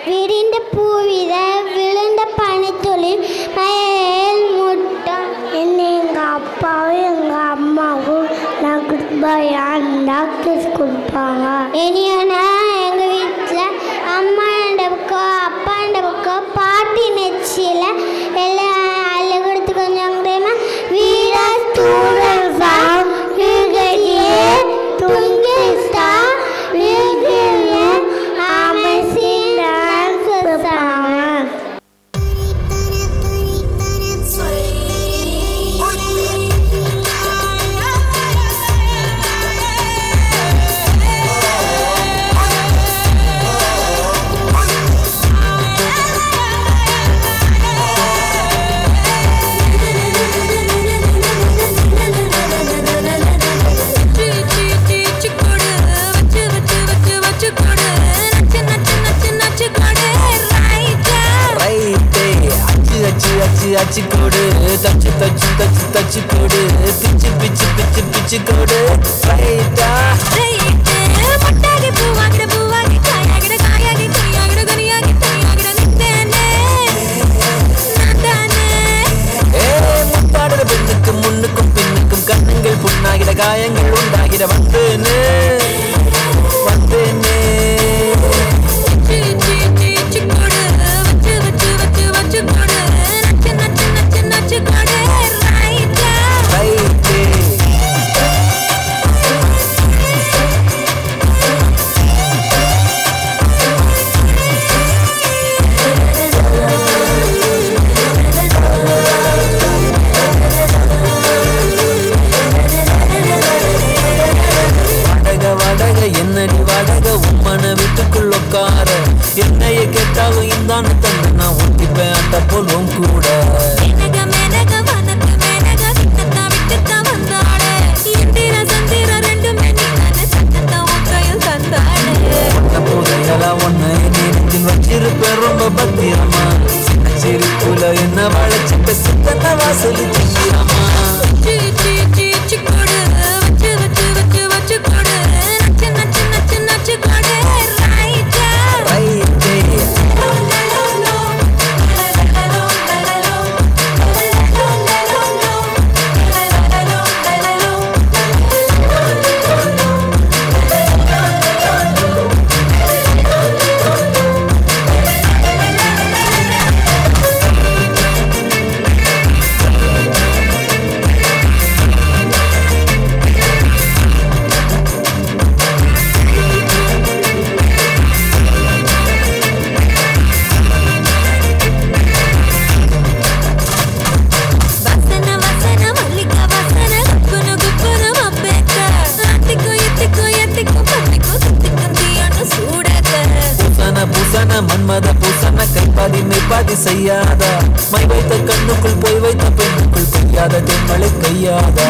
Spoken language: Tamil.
விரிந்த பூவித விழுந்த பனித்துளில் மயில் முட்டம். என்னை எங்கள் அப்பாவும் எங்கள் அம்மாவும் நான் கொடுப்பேன் டாக்டர்ஸ் கொடுப்பாங்க. இனியனா எங்கள் வீட்டில் அம்மாண்ட பக்கம் அப்பாண்ட பக்கம் பாட்டி நெச்சியில் எல்லாம் அள்ளி கொடுத்து கொஞ்சம் தெரியுமா வீர தூரா வீழ்கையே துங்கிஸ்தா வீழ்கையே அமைசிதான் சசாமன். அச்சு கொடு தச்சு தச்சு தச்சு தச்சு கொடு பிச்சு பிச்சு பிச்சு பிச்சு கொடு ரைட்டா மட்டாகி பூவாகிட பூவாகி காயாகிட காயாகி கையாகிட கனியாகி கையாகிட நித்தேனே நான்தானே. முத்தாடுற பெண்ணுக்கும் முன்னுக்கும் பின்னுக்கும் கண்ணுங்கள் புண்ணாகிட காயங்கள் உண்டாகிட வந்தேனே வந்தேனே. என்னடி வாடக உம்மன வீட்டுக்குள்ள உட்கார என்னைய கேட்டாலும் இந்தான்னு தந்து நான் ஒட்டிப்பேன் அட்ட போலும் கூட. வச்சிருப்பேன் ரொம்ப பத்திரமா சிரிப்புல என்ன வளைச்சிட்ட சித்தன வாசல் சிங்கிறமா. மன்மத பூசன கைப்பாதி மெய்ப்பாதி செய்யாதா மை வைத்த கண்ணுக்குள் போய் வைத்த பெண்ணுக்குள் பெய்யாத தென்மழை கையாதா.